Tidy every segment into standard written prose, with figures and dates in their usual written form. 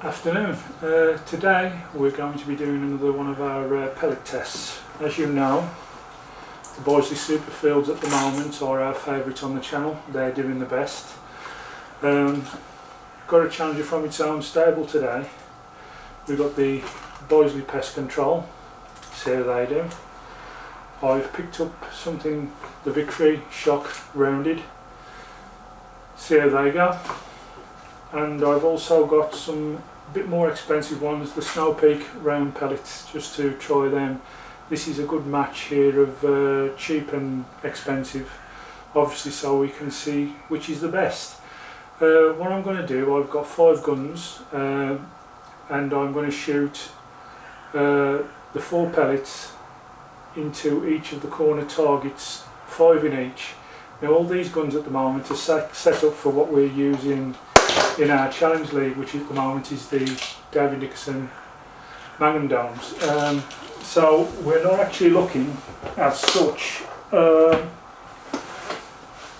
Afternoon. Today we're going to be doing another one of our pellet tests. As you know, the Boisley Superfields at the moment are our favourite on the channel. They're doing the best. Got a challenger from its own stable today. We've got the Boisley Pest Control. See how they do. I've picked up something, the Victory Shock Rounded. See how they go. And I've also got some bit more expensive ones, the Snow Peak round pellets, just to try them. This is a good match here of cheap and expensive, obviously, so we can see which is the best. What I'm going to do, I've got 5 guns and I'm going to shoot the 4 pellets into each of the corner targets, 5 in each. Now all these guns at the moment are set up for what we're using in our challenge league, which at the moment is the David Dickerson Magnum Domes. So we're not actually looking as such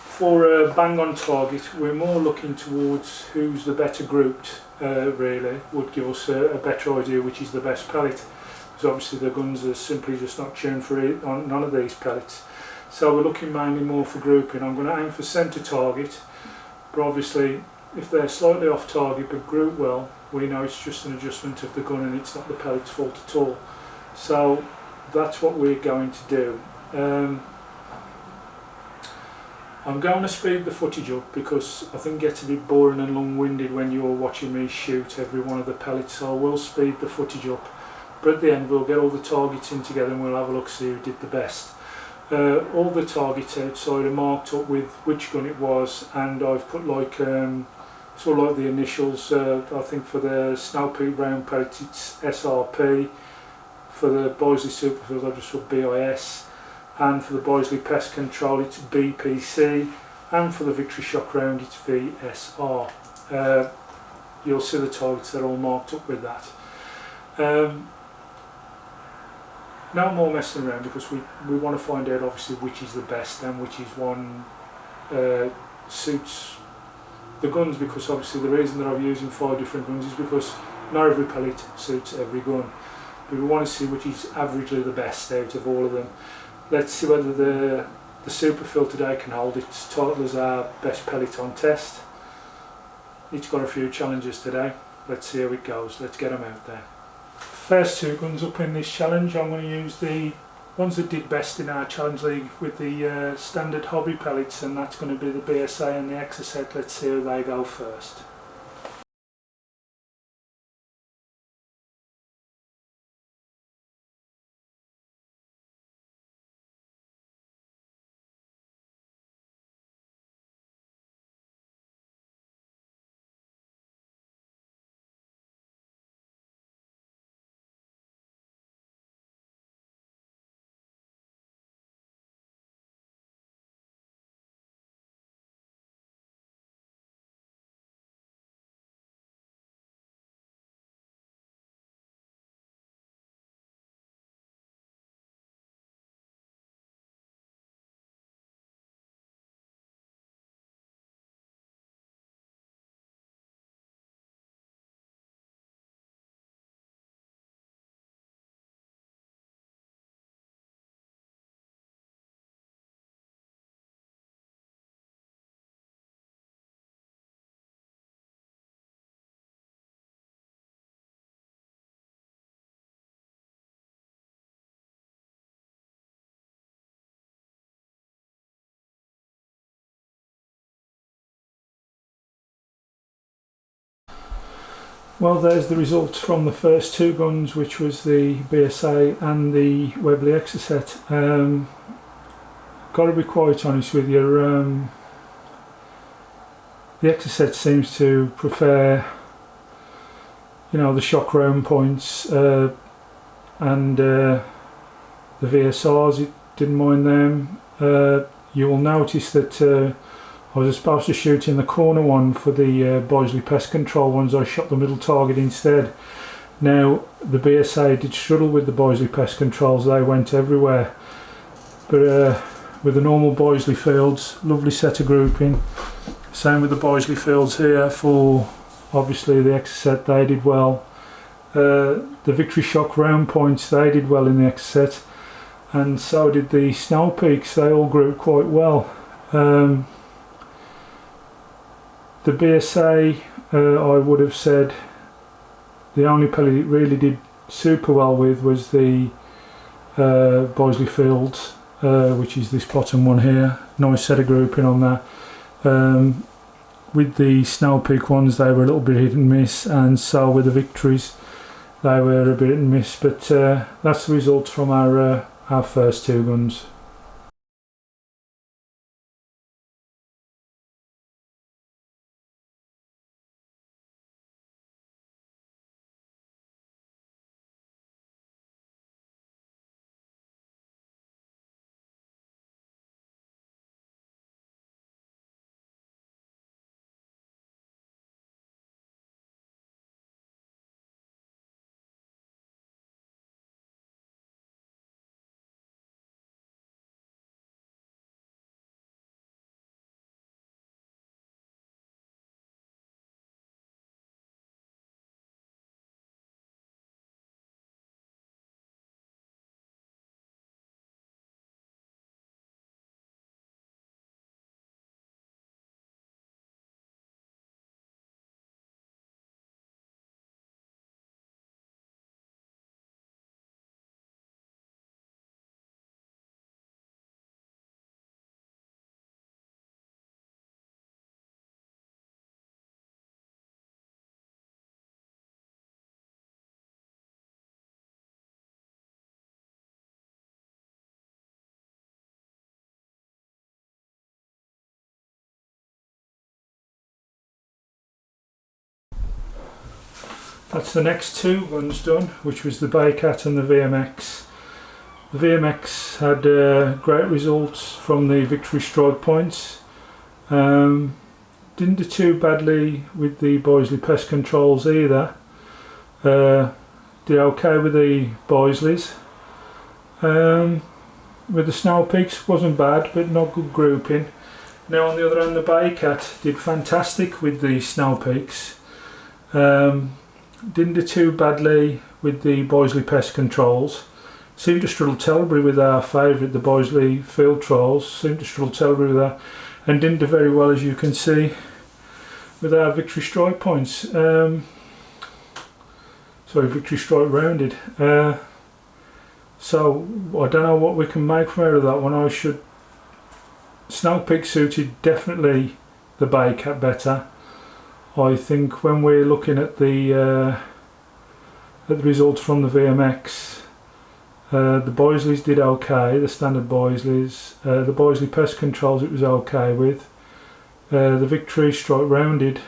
for a bang on target. We're more looking towards who's the better grouped, really would give us a better idea which is the best pellet, because obviously the guns are simply just not tuned for it on none of these pellets. So we're looking mainly more for grouping. I'm going to aim for centre target, but obviously if they're slightly off target but group well, we know it's just an adjustment of the gun and it's not the pellet's fault at all. So that's what we're going to do. I'm going to speed the footage up because I think it gets a bit boring and long-winded when you're watching me shoot every one of the pellets, so I will speed the footage up, but at the end we'll get all the targets in together and we'll have a look, see who did the best. All the targets outside are marked up with which gun it was, and I've put like sort of like the initials. I think for the Snow Peak round pellet it's SRP, for the Boisley Superfield I just put BIS, and for the Boisley Pest Control it's BPC, and for the Victory Shock Round it's VSR. You'll see the targets, they're all marked up with that. No more messing around, because we want to find out obviously which is the best and which is one suits the guns, because obviously the reason that I'm using 5 different guns is because not every pellet suits every gun, but we want to see which is averagely the best out of all of them. Let's see whether the Superfield today can hold its title as our best pellet on test. It's got a few challenges today. Let's see how it goes. Let's get them out there. First 2 guns up in this challenge, I'm going to use the ones that did best in our challenge league with the standard hobby pellets, and that's going to be the BSA and the Exocet. Let's see how they go first. Well, there's the results from the first 2 guns, which was the BSA and the Webley Exocet. Got to be quite honest with you, the Exocet seems to prefer, you know, the shock round points, and the VSRs, it didn't mind them. You will notice that I was supposed to shoot in the corner one for the Boisley Pest Control ones. I shot the middle target instead. Now the BSA did struggle with the Boisley Pest Controls, they went everywhere, but with the normal Boisley fields, lovely set of grouping. Same with the Boisley fields here for obviously the Exocet, they did well. The Victory Shock round points, they did well in the Exocet, and so did the Snow Peaks. They all grew quite well. The BSA, I would have said the only pellet it really did super well with was the Boisley Fields, which is this bottom one here. Nice set of grouping on that. With the Snow Peak ones, they were a little bit hit and miss, and so with the Victories, they were a bit hit and miss. But that's the results from our first two guns. That's the next two guns done, which was the Baycat and the VMX. The VMX had great results from the Victory strike points. Didn't do too badly with the Boisley pest controls either. Did okay with the Boisleys. With the Snow Peaks wasn't bad, but not good grouping. Now on the other hand, the Baycat did fantastic with the Snow Peaks. Didn't do too badly with the Boisley pest controls. Seemed to struggle terribly with our favourite, the Boisley field trolls. Seemed to struggle terribly with that, and didn't do very well, as you can see, with our Victory strike points. Sorry, Victory strike rounded. So I don't know what we can make from out of that one. Snow Peak suited definitely the Baycat better. I think when we're looking at the results from the VMX, the Boisleys did okay, the standard Boisleys. The Boisley pest controls it was okay with. The Victory strike rounded,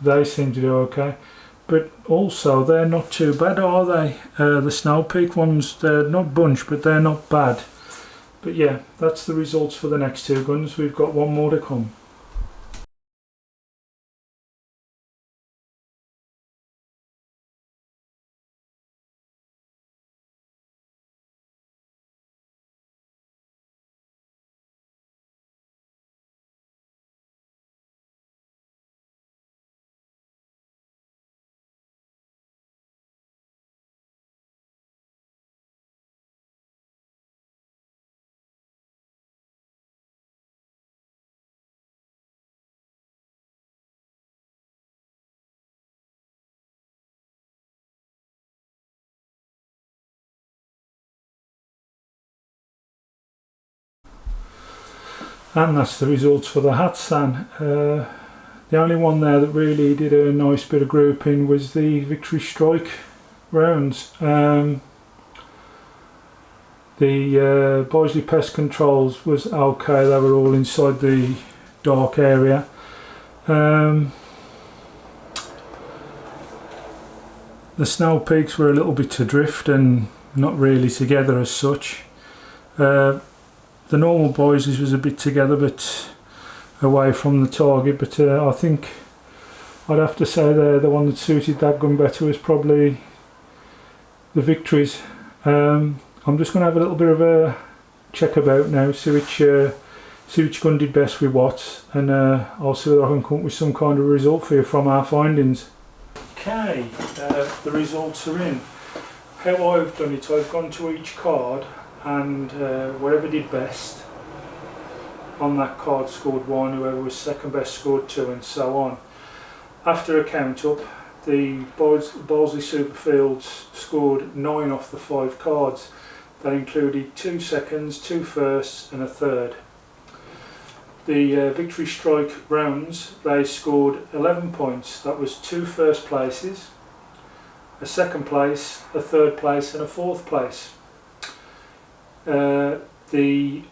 they seem to do okay. But also they're not too bad, are they? The Snow Peak ones, they're not bunch, but they're not bad. But yeah, that's the results for the next two guns. We've got one more to come. And that's the results for the Hatsan. The only one there that really did a nice bit of grouping was the Victory strike rounds. The Boisley pest controls was okay, they were all inside the dark area. The Snow Peaks were a little bit adrift and not really together as such. The normal Boisleys was a bit together but away from the target, but I think I'd have to say the one that suited that gun better was probably the Victories. I'm just going to have a little bit of a check about now, see see which gun did best with what, and I'll see whether I can come up with some kind of result for you from our findings. Okay, the results are in. How I've done it, I've gone to each card and whatever did best on that card scored 1, whoever was second best scored 2, and so on. After a count up, the Bosley Superfields scored 9 off the 5 cards. That included 2 seconds, 2 firsts and a third. The Victory Strike rounds, they scored 11 points. That was 2 first places, a second place, a third place and a fourth place. The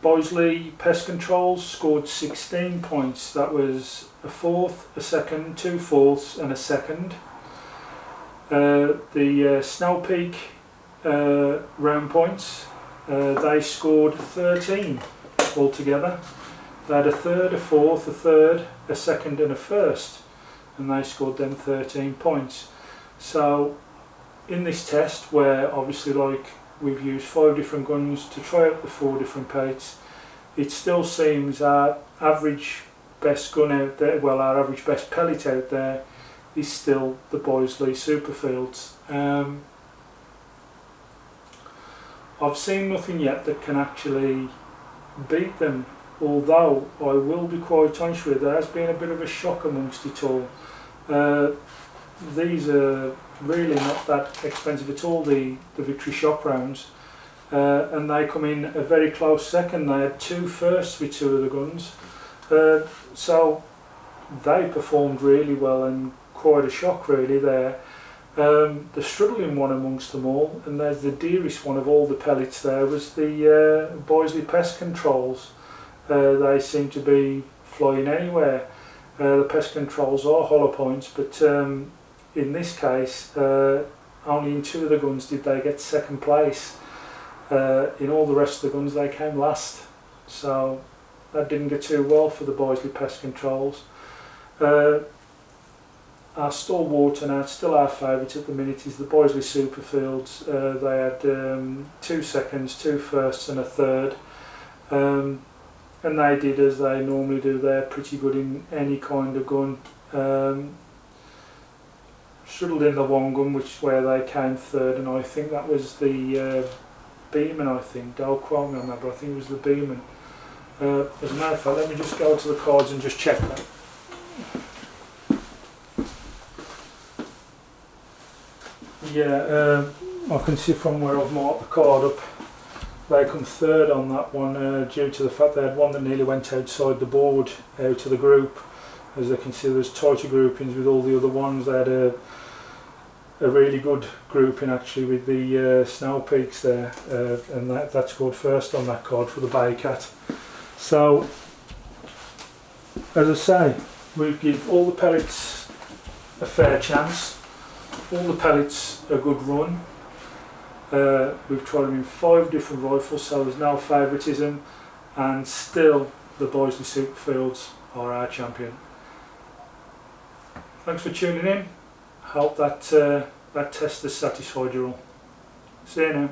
Bosley Pest Controls scored 16 points. That was a fourth, a second, 2 fourths and a second. The Snow Peak round points, they scored 13 altogether. They had a third, a fourth, a third, a second and a first, and they scored them 13 points. So in this test, where obviously like we've used 5 different guns to try out the 4 different pellets, it still seems our average best gun out there, well, our average best pellet out there is still the Bosley Superfields. I've seen nothing yet that can actually beat them, although I will be quite honest with you, there has been a bit of a shock amongst it all. These are really not that expensive at all, the Victory Shock rounds, and they come in a very close second. They had 2 firsts with 2 of the guns, so they performed really well, and quite a shock really there. The struggling one amongst them all, and there's the dearest one of all the pellets there, was the Bosley Pest Controls. They seem to be flying anywhere. The Pest Controls are hollow points, but in this case only in 2 of the guns did they get second place. In all the rest of the guns they came last, so that didn't go too well for the Bosley Pest Controls. Our stalwart and still our favourite at the minute is the Bosley Superfields. They had 2 seconds, 2 firsts and a third, and they did as they normally do. They're pretty good in any kind of gun. Struggled in the one gun, which is where they came third, and I think that was the Beeman. I think, don't quote me on that, but I think it was the Beeman. As a matter of fact, let me just go to the cards and just check that. Yeah, I can see from where I've marked the card up, they come third on that one, due to the fact they had one that nearly went outside the board, out of the group. As they can see, there's tighter groupings with all the other ones. They had a really good grouping actually with the Snow Peaks there, and that scored first on that card for the Baycat. So, as I say, we give all the pellets a fair chance, all the pellets a good run. We've tried them in 5 different rifles, so there's no favouritism, and still the Bosley Superfields are our champion. Thanks for tuning in. Hope that that test has satisfied you all. See you now.